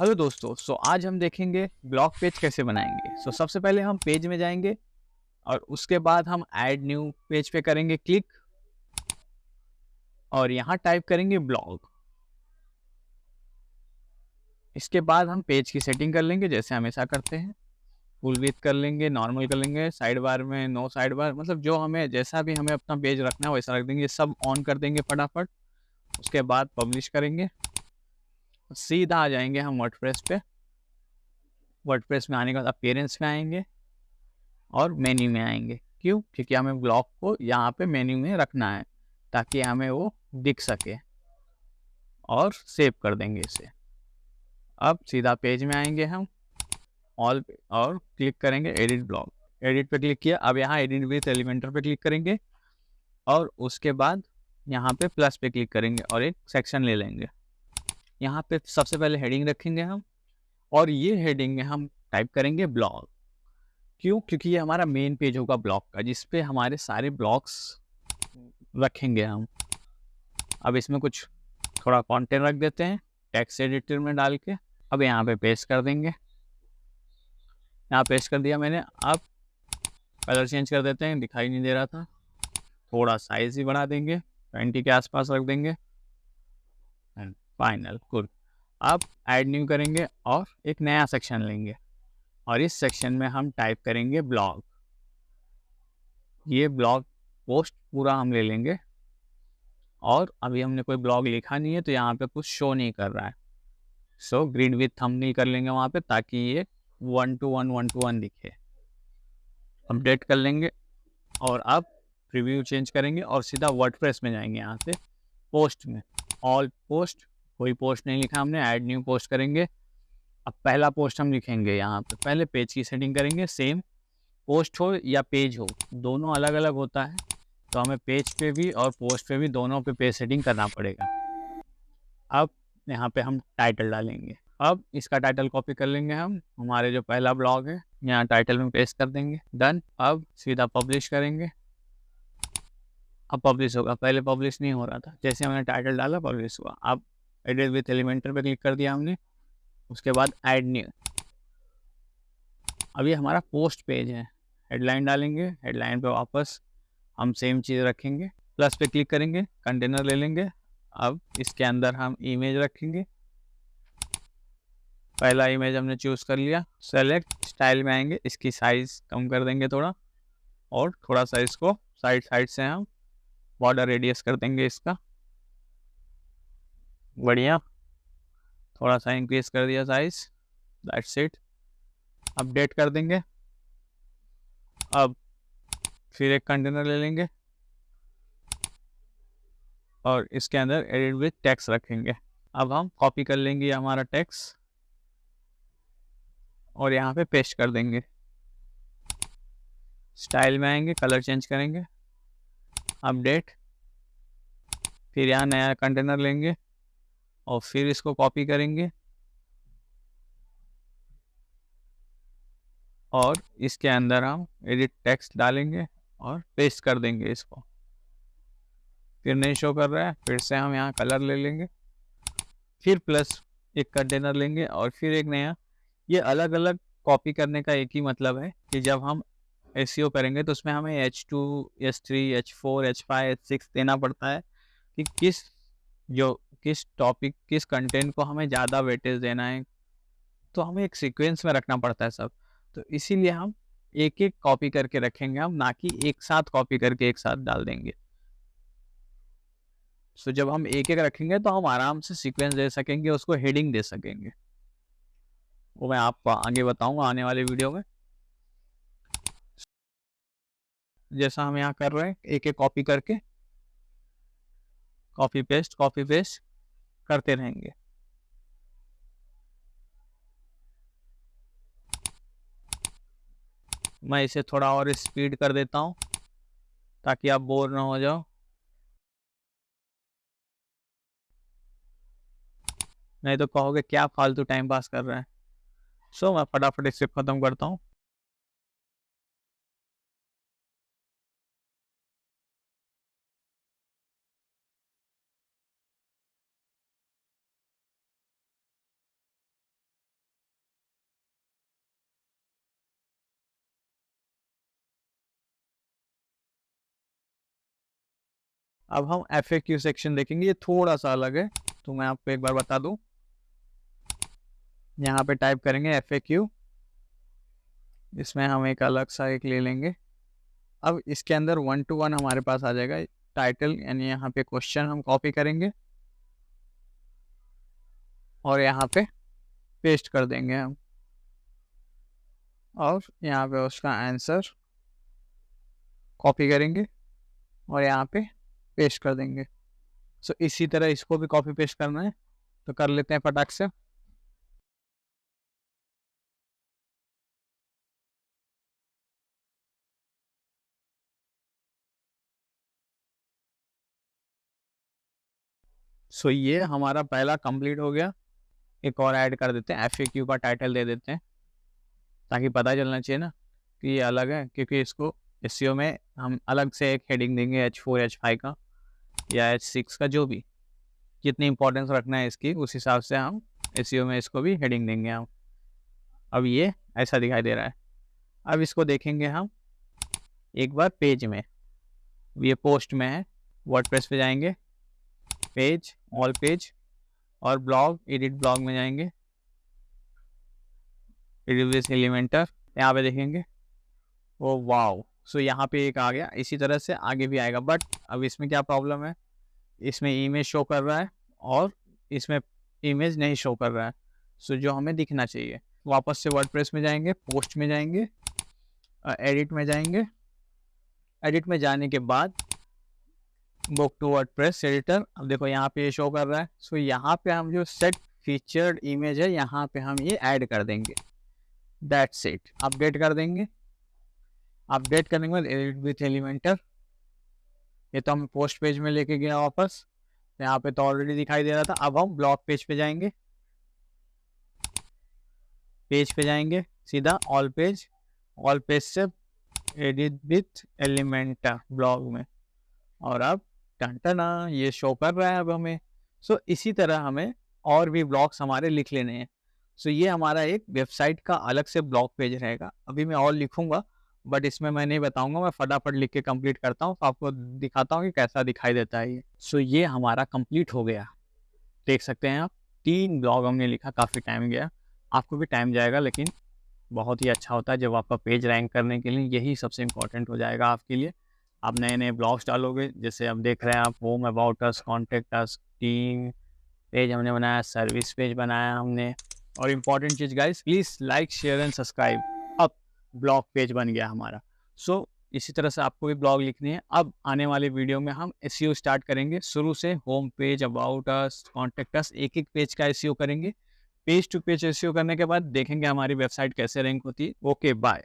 Hello दोस्तों, आज हम देखेंगे ब्लॉग पेज कैसे बनाएंगे। सबसे पहले हम पेज में जाएंगे और उसके बाद हम ऐड न्यू पेज पे करेंगे क्लिक और यहाँ टाइप करेंगे ब्लॉग। इसके बाद हम पेज की सेटिंग कर लेंगे जैसे हमेशा करते हैं। फुल विड्थ कर लेंगे, नॉर्मल कर लेंगे, साइड बार में नो साइड बार, मतलब जो हमें जैसा भी हमें अपना पेज रखना है वैसा रख देंगे। सब ऑन कर देंगे फटाफट। उसके बाद पब्लिश करेंगे, सीधा आ जाएंगे हम वर्डप्रेस पे। वर्डप्रेस में आने के बाद अपीयरेंस में आएंगे और मेन्यू में आएंगे। क्यों? क्योंकि हमें ब्लॉग को यहाँ पे मेन्यू में रखना है ताकि हमें वो दिख सके, और सेव कर देंगे इसे। अब सीधा पेज में आएंगे हम, ऑल और क्लिक करेंगे एडिट ब्लॉग। एडिट पे क्लिक किया। अब यहाँ एडिट विथ एलिमेंटर पे क्लिक करेंगे और उसके बाद यहाँ पे प्लस पे क्लिक करेंगे और एक सेक्शन ले लेंगे। यहाँ पे सबसे पहले हेडिंग रखेंगे हम, और ये हेडिंग में हम टाइप करेंगे ब्लॉग। क्यों? क्योंकि ये हमारा मेन पेज होगा ब्लॉग का, जिसपे हमारे सारे ब्लॉग्स रखेंगे हम। अब इसमें कुछ थोड़ा कंटेंट रख देते हैं टेक्स्ट एडिटर में डाल के। अब यहाँ पे पेस्ट कर देंगे। यहाँ पेस्ट कर दिया मैंने। अब कलर चेंज कर देते हैं, दिखाई नहीं दे रहा था। थोड़ा साइज ही बढ़ा देंगे, 20 के आसपास रख देंगे। And final, good. अब ऐड न्यू करेंगे और एक नया सेक्शन लेंगे और इस सेक्शन में हम टाइप करेंगे ब्लॉग। ये ब्लॉग पोस्ट पूरा हम ले लेंगे, और अभी हमने कोई ब्लॉग लिखा नहीं है तो यहाँ पे कुछ शो नहीं कर रहा है। ग्रिड विथ थंबनेल कर लेंगे वहाँ पे ताकि ये 1:1 दिखे। अपडेट कर लेंगे और अब प्रीव्यू चेंज करेंगे और सीधा वर्डप्रेस में जाएंगे। यहाँ से पोस्ट में ऑल पोस्ट, कोई पोस्ट नहीं लिखा हमने, ऐड न्यू पोस्ट करेंगे। अब पहला पोस्ट हम लिखेंगे यहाँ पे। पहले पेज की सेटिंग करेंगे। सेम पोस्ट हो या पेज हो, दोनों अलग अलग होता है, तो हमें पेज पे भी और पोस्ट पे भी दोनों पे पेज सेटिंग करना पड़ेगा। अब यहाँ पे हम टाइटल डालेंगे। अब इसका टाइटल कॉपी कर लेंगे हम, हमारे जो पहला ब्लॉग है यहाँ टाइटल में पेस्ट कर देंगे। डन। अब सीधा पब्लिश करेंगे। अब पब्लिश होगा, पहले पब्लिश नहीं हो रहा था। जैसे हमने टाइटल डाला पब्लिश हुआ। अब एडिट विथ एलिमेंटर पे क्लिक कर दिया हमने। उसके बाद ऐड न्यू। अब ये हमारा पोस्ट पेज है। हेडलाइन डालेंगे, हेडलाइन पे वापस हम सेम चीज़ रखेंगे। प्लस पे क्लिक करेंगे, कंटेनर ले लेंगे। अब इसके अंदर हम इमेज रखेंगे। पहला इमेज हमने चूज़ कर लिया। सेलेक्ट स्टाइल में आएंगे, इसकी साइज़ कम कर देंगे थोड़ा, और थोड़ा सा इसको साइड साइड से हम बॉर्डर रेडियस कर देंगे इसका। बढ़िया, थोड़ा सा इंक्रीज कर दिया साइज। That's it. अपडेट कर देंगे। अब फिर एक कंटेनर ले लेंगे और इसके अंदर एडिट विथ टेक्स्ट रखेंगे। अब हम कॉपी कर लेंगे ये हमारा टेक्स्ट और यहाँ पे पेस्ट कर देंगे। स्टाइल में आएंगे, कलर चेंज करेंगे, अपडेट। फिर यहाँ नया कंटेनर लेंगे और फिर इसको कॉपी करेंगे और इसके अंदर हम एडिट टेक्स्ट डालेंगे और पेस्ट कर देंगे इसको। फिर नहीं शो कर रहा है, फिर से हम यहाँ कलर ले लेंगे, फिर प्लस एक कंटेनर लेंगे और फिर एक नया। ये अलग अलग कॉपी करने का एक ही मतलब है कि जब हम एसईओ करेंगे तो उसमें हमें H2, H3, H4, H5, H6 देना पड़ता है कि किस टॉपिक, किस कंटेंट को हमें ज़्यादा वेटेज देना है। तो हमें एक सीक्वेंस में रखना पड़ता है सब। तो इसीलिए हम एक एक कॉपी करके रखेंगे हम, ना कि एक साथ कॉपी करके एक साथ डाल देंगे। जब हम एक एक रखेंगे तो हम आराम से सीक्वेंस दे सकेंगे, उसको हेडिंग दे सकेंगे। वो मैं आपको आगे बताऊंगा आने वाले वीडियो में। जैसा हम यहाँ कर रहे हैं, एक एक कॉपी करके कॉपी पेस्ट करते रहेंगे। मैं इसे थोड़ा और स्पीड कर देता हूँ ताकि आप बोर ना हो जाओ। नहीं तो कहोगे क्या फालतू टाइम पास कर रहे हैं। मैं फटाफट इसे खत्म करता हूँ। अब हम FAQ सेक्शन देखेंगे, ये थोड़ा सा अलग है तो मैं आपको एक बार बता दूं। यहाँ पे टाइप करेंगे FAQ, इसमें हम एक अलग सा एक ले लेंगे। अब इसके अंदर 1 to 1 हमारे पास आ जाएगा टाइटल, यानी यहाँ पे क्वेश्चन हम कॉपी करेंगे और यहाँ पे पेस्ट कर देंगे हम, और यहाँ पे उसका आंसर कॉपी करेंगे और यहाँ पे पेस्ट कर देंगे। सो इसी तरह इसको भी कॉपी पेस्ट करना है, तो कर लेते हैं फटाक से। सो ये हमारा पहला कंप्लीट हो गया। एक और ऐड कर देते हैं, FAQ का टाइटल दे देते हैं, ताकि पता चलना चाहिए ना कि ये अलग है, क्योंकि इसको SEO में हम अलग से एक हेडिंग देंगे H4 H5 का या H6 का, जो भी जितनी इंपॉर्टेंस रखना है इसकी, उस हिसाब से हम SEO में इसको भी हेडिंग देंगे हम। अब ये ऐसा दिखाई दे रहा है। अब इसको देखेंगे हम एक बार पेज में, ये पोस्ट में है, वर्डप्रेस पे जाएंगे, पेज, ऑल पेज, और ब्लॉग, एडिट ब्लॉग में जाएंगे, एडिट एलिमेंटर, यहाँ पे देखेंगे, ओ वाओ। सो यहाँ पे एक आ गया, इसी तरह से आगे भी आएगा। बट अब इसमें क्या प्रॉब्लम है, इसमें इमेज शो कर रहा है और इसमें इमेज नहीं शो कर रहा है। सो जो हमें दिखना चाहिए, वापस से वर्डप्रेस में जाएंगे, पोस्ट में जाएंगे, एडिट में जाएंगे, एडिट में जाने के बाद बुक टू वर्डप्रेस एडिटर। अब देखो यहाँ पे ये शो कर रहा है। सो यहाँ पे हम जो सेट फीचर्ड इमेज है, यहाँ पे हम ये ऐड कर देंगे, दैट्स इट। अपडेट कर देंगे, अपडेट करने के बाद एडिट विथ एलिमेंटर, ये तो हम पोस्ट पेज में लेके गया वापस, यहाँ पे तो ऑलरेडी दिखाई दे रहा था। अब हम ब्लॉग पेज पे जाएंगे, पेज पे जाएंगे सीधा ऑल पेज, ऑल पेज से एडिट विथ एलिमेंटर ब्लॉग में, और अब टन ये शो कर रहा है अब हमें। सो इसी तरह हमें और भी ब्लॉग्स हमारे लिख लेने हैं। सो ये हमारा एक वेबसाइट का अलग से ब्लॉग पेज रहेगा। अभी मैं और लिखूंगा, बट इसमें मैं नहीं बताऊंगा, मैं फटाफट लिख के कंप्लीट करता हूँ, तो आपको दिखाता हूँ कि कैसा दिखाई देता है ये। सो ये हमारा कंप्लीट हो गया, देख सकते हैं आप। 3 ब्लॉग हमने लिखा, काफ़ी टाइम गया, आपको भी टाइम जाएगा, लेकिन बहुत ही अच्छा होता है जब आपका पेज रैंक करने के लिए यही सबसे इम्पोर्टेंट हो जाएगा आपके लिए। आप नए नए ब्लॉग्स डालोगे, जैसे अब देख रहे हैं आप, home, about us, contact us, team page हमने बनाया, सर्विस पेज बनाया हमने। और important cheese guys, please like, share and subscribe. अब ब्लॉग पेज बन गया हमारा। सो इसी तरह से आपको भी ब्लॉग लिखनी है। अब आने वाले वीडियो में हम SEO स्टार्ट करेंगे शुरू से, home page, about us, contact us, एक एक पेज का SEO करेंगे। पेज टू पेज SEO करने के बाद देखेंगे हमारी वेबसाइट कैसे रैंक होती है। Okay, bye.